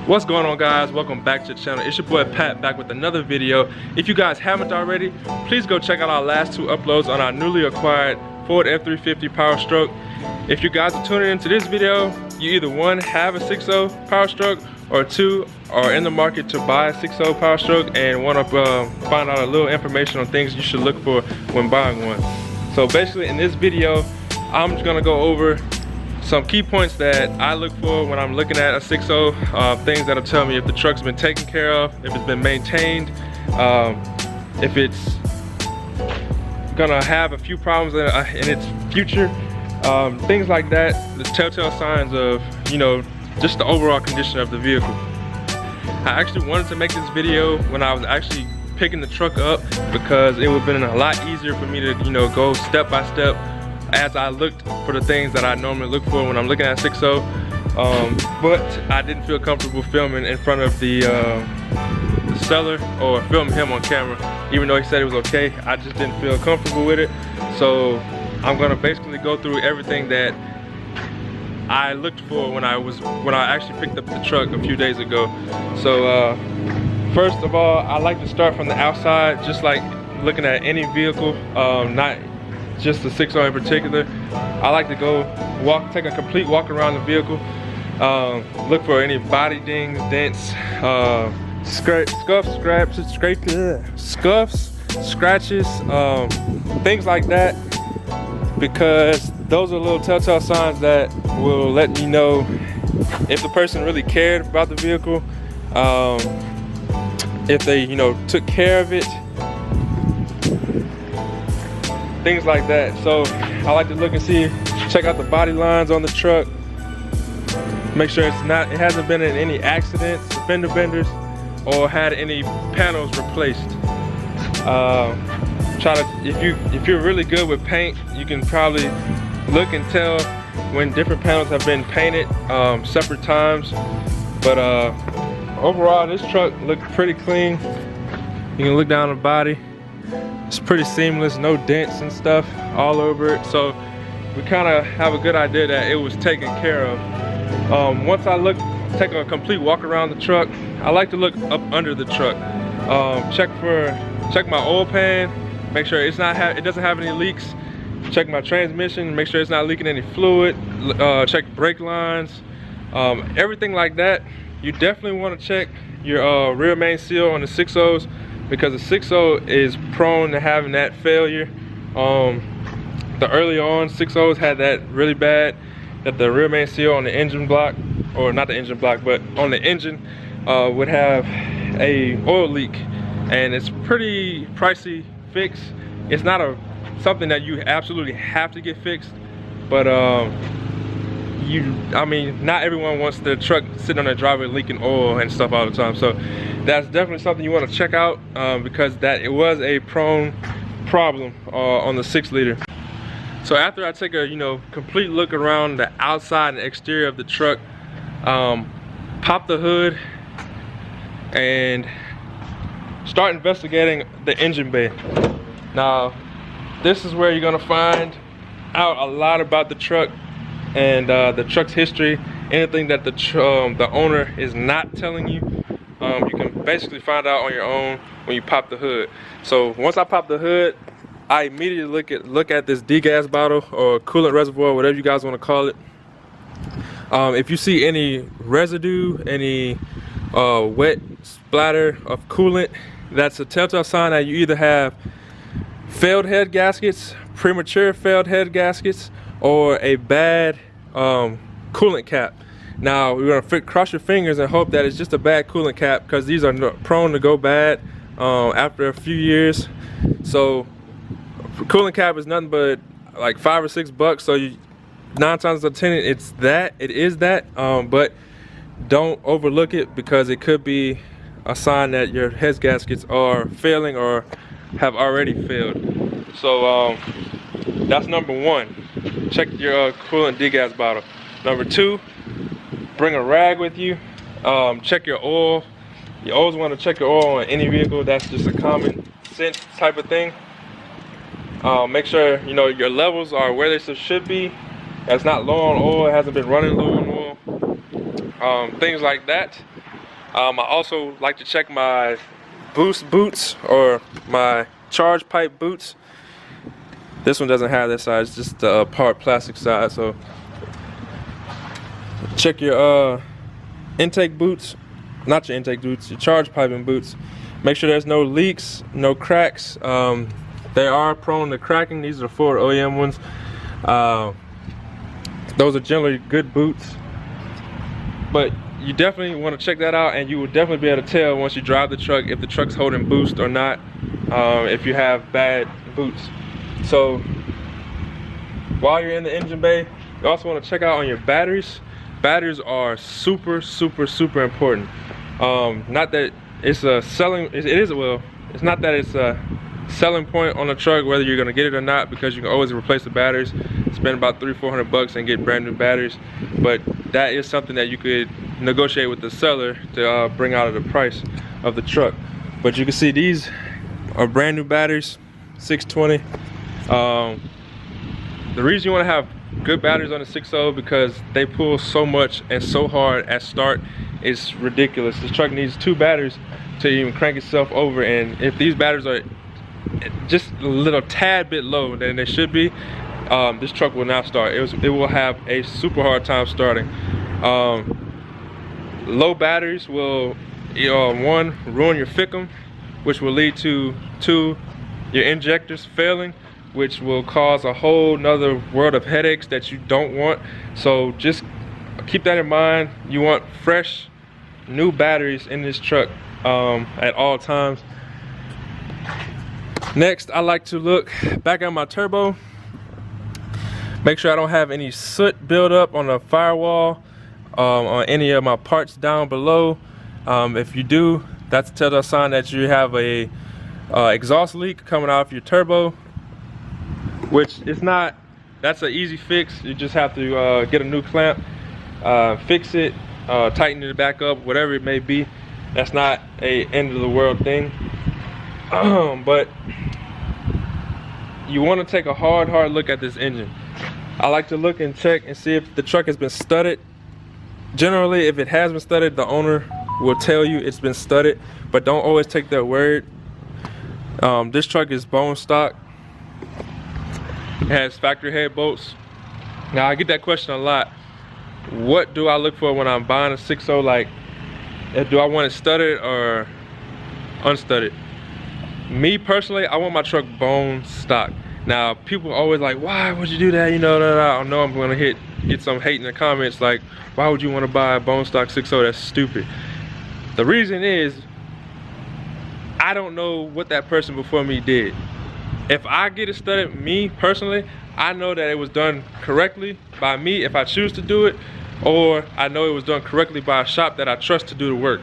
What's going on, guys? Welcome back to the channel. It's your boy Pat back with another video. If you guys haven't already, please go check out our last two uploads on our newly acquired Ford F350 PowerStroke. If you guys are tuning into this video, you either one, have a 6.0 PowerStroke, or two, are in the market to buy a 6.0 PowerStroke and want to find out a little information on things you should look for when buying one. So basically in this video, I'm just gonna go over some key points that I look for when I'm looking at a 6.0, things that'll tell me if the truck's been taken care of, if it's been maintained, if it's gonna have a few problems in its future, things like that, the telltale signs of, you know, just the overall condition of the vehicle. I actually wanted to make this video when I was actually picking the truck up because it would have been a lot easier for me to, you know, go step by step as I looked for the things that I normally look for when I'm looking at 6.0, but I didn't feel comfortable filming in front of the seller or filming him on camera. Even though he said it was okay, I just didn't feel comfortable with it. So I'm gonna basically go through everything that I looked for when I actually picked up the truck a few days ago. So first of all, I like to start from the outside, just like looking at any vehicle, not just the 6.0 in particular. I like to go take a complete walk around the vehicle, look for any body dings, dents, scuffs, scratches, things like that, because those are little telltale signs that will let me know if the person really cared about the vehicle, if they, you know, took care of it, things like that. So I like to look and see, check out the body lines on the truck, make sure it hasn't been in any accidents, fender benders, or had any panels replaced. If you're really good with paint, you can probably look and tell when different panels have been painted separate times. But overall, this truck looked pretty clean. You can look down the body. It's pretty seamless, no dents and stuff all over it. So we kind of have a good idea that it was taken care of. Once I take a complete walk around the truck, I like to look up under the truck. Check my oil pan, make sure it doesn't have any leaks. Check my transmission, make sure it's not leaking any fluid. Check brake lines, everything like that. You definitely want to check your rear main seal on the 6.0s, because the 6.0 is prone to having that failure. The early on 6.0s had that really bad, that the rear main seal on the engine block, or not the engine block, but on the engine would have a oil leak, and it's pretty pricey fix. It's not something that you absolutely have to get fixed, but I mean, not everyone wants their truck sitting on their driveway leaking oil and stuff all the time. So that's definitely something you want to check out, because it was a prone problem on the 6-liter. So after I take a, you know, complete look around the outside and exterior of the truck, pop the hood and start investigating the engine bay. Now, this is where you're gonna find out a lot about the truck and the truck's history. Anything that the owner is not telling you, you can basically find out on your own when you pop the hood. So once I pop the hood, I immediately look at this degas bottle or coolant reservoir, whatever you guys want to call it. If you see any residue, any wet splatter of coolant, that's a telltale sign that you either have failed head gaskets, premature failed head gaskets, or a bad coolant cap. Now we're gonna cross your fingers and hope that it's just a bad coolant cap, because these are prone to go bad after a few years. So coolant cap is nothing but like $5 or $6. So 9 times out of 10 it is that, but don't overlook it, because it could be a sign that your head gaskets are failing or have already failed. So that's number one. Check your coolant degas bottle. Number two, bring a rag with you. Check your oil. You always want to check your oil on any vehicle. That's just a common sense type of thing. Make sure, you know, your levels are where they should be. It's not low on oil, it hasn't been running low on oil. Things like that. I also like to check my boost boots or my charge pipe boots. This one doesn't have that side, it's just the part plastic side. So check your intake boots, not your intake boots, your charge piping boots. Make sure there's no leaks, no cracks. They are prone to cracking. These are the Ford OEM ones. Those are generally good boots, but you definitely want to check that out, and you will definitely be able to tell once you drive the truck if the truck's holding boost or not, if you have bad boots. So while you're in the engine bay, you also want to check out on your batteries. Batteries are super important. Not that it's a selling, it is, well, it's not that it's a selling point on a truck whether you're gonna get it or not, because you can always replace the batteries, spend about $300-400 bucks and get brand new batteries. But that is something that you could negotiate with the seller to bring out of the price of the truck. But you can see these are brand new batteries, 620. The reason you want to have good batteries on the 6.0 because they pull so much and so hard at start, it's ridiculous. This truck needs 2 batteries to even crank itself over, and if these batteries are just a little tad bit low than they should be, this truck will not start. It will have a super hard time starting. Low batteries will, one, ruin your FICM, which will lead to 2, your injectors failing, which will cause a whole nother world of headaches that you don't want. So just keep that in mind. You want fresh, new batteries in this truck at all times. Next, I like to look back at my turbo. Make sure I don't have any soot buildup on the firewall, on any of my parts down below. If you do, that's a telltale sign that you have a exhaust leak coming out of your turbo, which is not, that's an easy fix. You just have to get a new clamp, fix it, tighten it back up, whatever it may be. That's not a end of the world thing. But you want to take a hard look at this engine. I like to look and check and see if the truck has been studded. Generally, if it has been studded, the owner will tell you it's been studded, but don't always take their word. This truck is bone stock. It has factory head bolts. Now, I get that question a lot. What do I look for when I'm buying a 6.0? Like, do I want it studded or unstudded? Me personally, I want my truck bone stock. Now, people always like, why would you do that? You know, I know I'm gonna get some hate in the comments like, why would you want to buy a bone stock 6.0? That's stupid. The reason is, I don't know what that person before me did. If I get it studded, me personally, I know that it was done correctly by me if I choose to do it, or I know it was done correctly by a shop that I trust to do the work.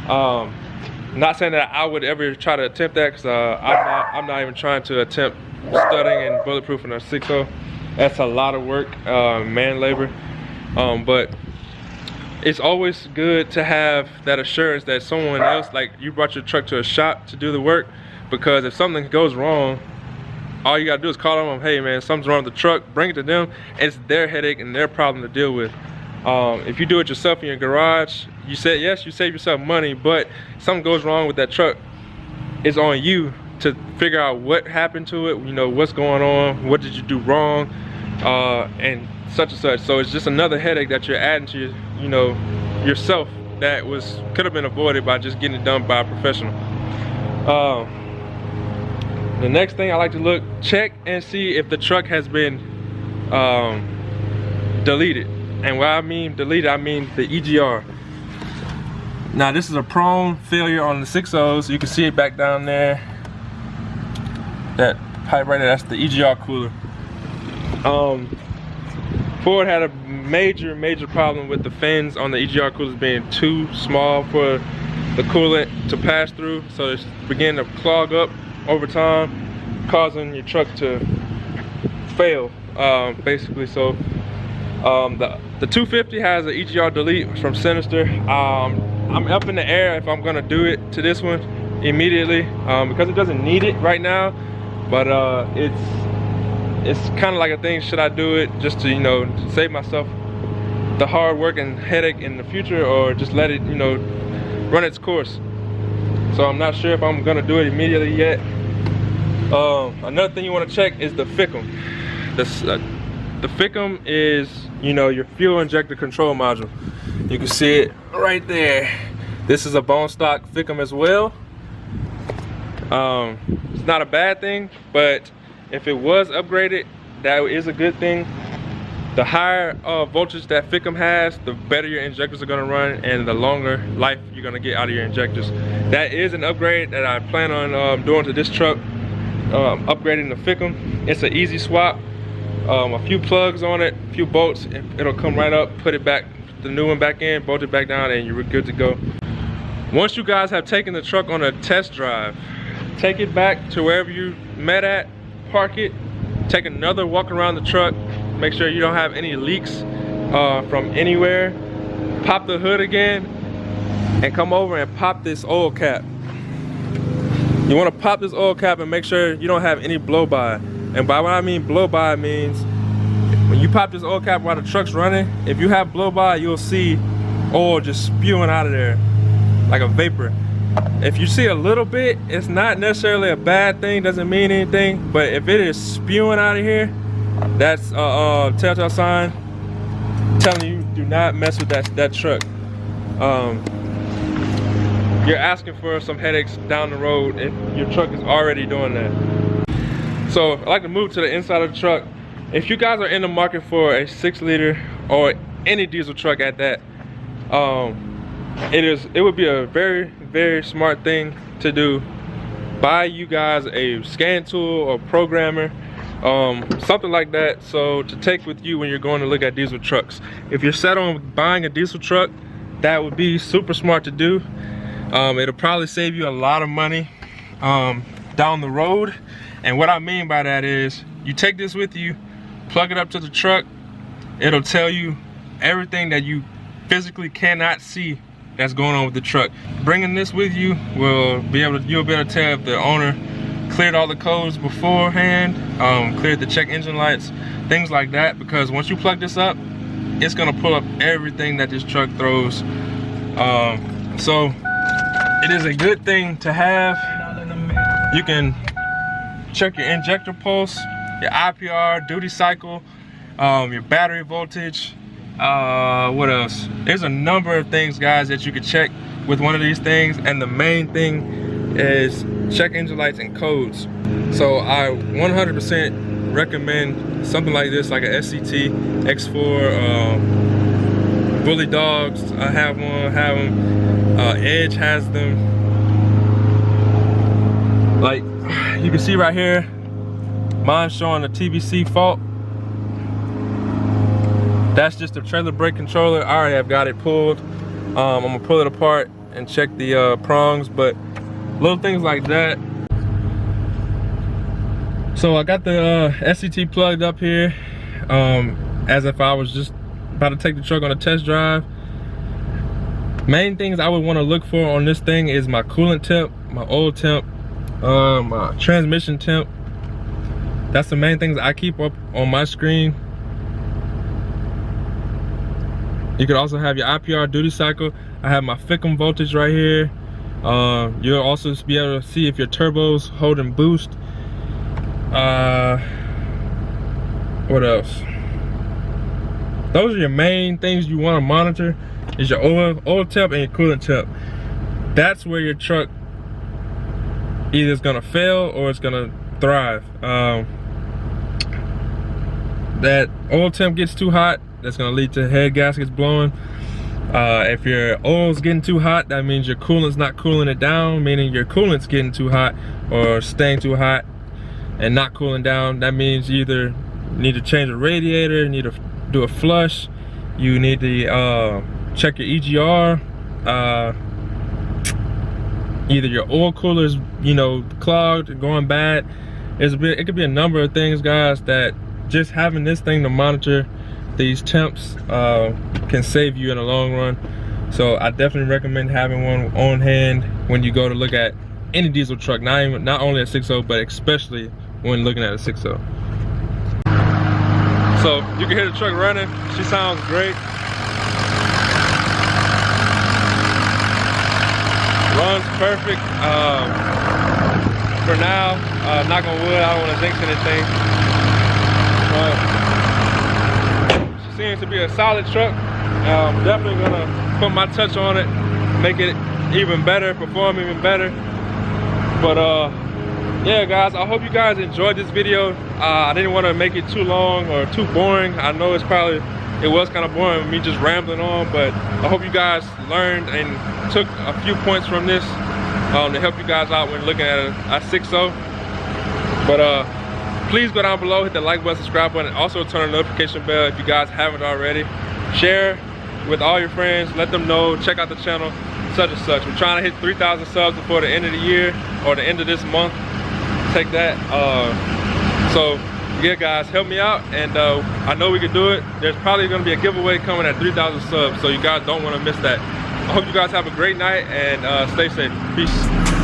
Not saying that I would ever try to attempt that, because I'm not even trying to attempt studding and bulletproofing a 6.0. That's a lot of work, man labor. But it's always good to have that assurance that someone else, like you brought your truck to a shop to do the work, because if something goes wrong, all you gotta do is call them, hey man, something's wrong with the truck, bring it to them. It's their headache and their problem to deal with. If you do it yourself in your garage, you said yes, you save yourself money, but if something goes wrong with that truck, it's on you to figure out what happened to it, you know, what's going on, what did you do wrong, and such and such. So it's just another headache that you're adding to, you know, yourself that could have been avoided by just getting it done by a professional. The next thing I like to check and see if the truck has been deleted. And when I mean deleted, I mean the EGR. Now this is a prone failure on the 6.0, so you can see it back down there. That pipe right there, that's the EGR cooler. Ford had a major problem with the fins on the EGR coolers being too small for the coolant to pass through, so it's beginning to clog up over time, causing your truck to fail, basically. So the 250 has an EGR delete from Sinister. I'm up in the air if I'm gonna do it to this one immediately, because it doesn't need it right now, but it's kind of like a thing, should I do it just to, you know, save myself the hard work and headache in the future, or just let it, you know, run its course. So I'm not sure if I'm gonna do it immediately yet. Another thing you want to check is the FICM. The FICM is, you know, your fuel injector control module. You can see it right there. This is a bone stock FICM as well. It's not a bad thing, but if it was upgraded, that is a good thing. The higher voltage that FICM has, the better your injectors are going to run and the longer life you're going to get out of your injectors. That is an upgrade that I plan on doing to this truck, upgrading the FICM. It's an easy swap, a few plugs on it, a few bolts, it'll come right up, put it back, the new one back in, bolt it back down, and you're good to go. Once you guys have taken the truck on a test drive, take it back to wherever you met at, park it, take another walk around the truck, make sure you don't have any leaks from anywhere. Pop the hood again and come over and pop this oil cap. You want to pop this oil cap and make sure you don't have any blow by. And by what I mean blow by means when you pop this oil cap while the truck's running, if you have blow by, you'll see oil just spewing out of there like a vapor. If you see a little bit, it's not necessarily a bad thing, doesn't mean anything, but if it is spewing out of here, that's a telltale sign telling you do not mess with that truck. You're asking for some headaches down the road if your truck is already doing that. So I like to move to the inside of the truck. If you guys are in the market for a 6-liter or any diesel truck at that, it would be a very smart thing to do. Buy you guys a scan tool or programmer, something like that, so to take with you when you're going to look at diesel trucks. If you're set on buying a diesel truck, that would be super smart to do. It'll probably save you a lot of money down the road. And what I mean by that is, you take this with you, plug it up to the truck, it'll tell you everything that you physically cannot see that's going on with the truck. Bringing this with you will be able to, you'll be able to tell if the owner cleared all the codes beforehand, cleared the check engine lights, things like that, because once you plug this up, it's gonna pull up everything that this truck throws. So it is a good thing to have. You can check your injector pulse, your IPR, duty cycle, your battery voltage, what else? There's a number of things, guys, that you could check with one of these things, and the main thing is check engine lights and codes. So I 100% recommend something like this, like a SCT X4. Bully Dogs, I have them. Edge has them. Like you can see right here, mine's showing a TBC fault. That's just a trailer brake controller. I already have got it pulled. I'm gonna pull it apart and check the prongs, but little things like that. So I got the SCT plugged up here, as if I was just about to take the truck on a test drive. Main things I would want to look for on this thing is my coolant temp, my oil temp, my transmission temp. That's the main things I keep up on my screen. You could also have your IPR duty cycle. I have my FICM voltage right here. You'll also be able to see if your turbo's holding boost. What else? Those are your main things you want to monitor, is your oil temp and your coolant temp. That's where your truck either is gonna fail or it's gonna thrive. That oil temp gets too hot, that's gonna lead to head gaskets blowing. If your oil's getting too hot, that means your coolant's not cooling it down, meaning your coolant's getting too hot or staying too hot and not cooling down. That means you either need to change a radiator, you need to do a flush, you need to check your EGR, either your oil cooler's, you know, clogged, going bad. It could be a number of things, guys, that just having this thing to monitor these temps can save you in the long run. So I definitely recommend having one on hand when you go to look at any diesel truck, not only a 6.0, but especially when looking at a 6.0. So you can hear the truck running. She sounds great. runs perfect. For now, knock on wood, I don't want to jinx anything. But she seems to be a solid truck. I'm definitely gonna put my touch on it, make it even better, perform even better. But yeah guys, I hope you guys enjoyed this video. I didn't want to make it too long or too boring. I know it was kind of boring with me just rambling on, but I hope you guys learned and took a few points from this to help you guys out when looking at a 6.0. But please go down below, hit the like button, subscribe button, and also turn the notification bell if you guys haven't already. Share with all your friends, let them know, check out the channel, such and such. We're trying to hit 3,000 subs before the end of the year or the end of this month. Take that. So yeah guys, help me out, and I know we can do it. There's probably gonna be a giveaway coming at 3,000 subs, so you guys don't want to miss that. I hope you guys have a great night and stay safe. Peace.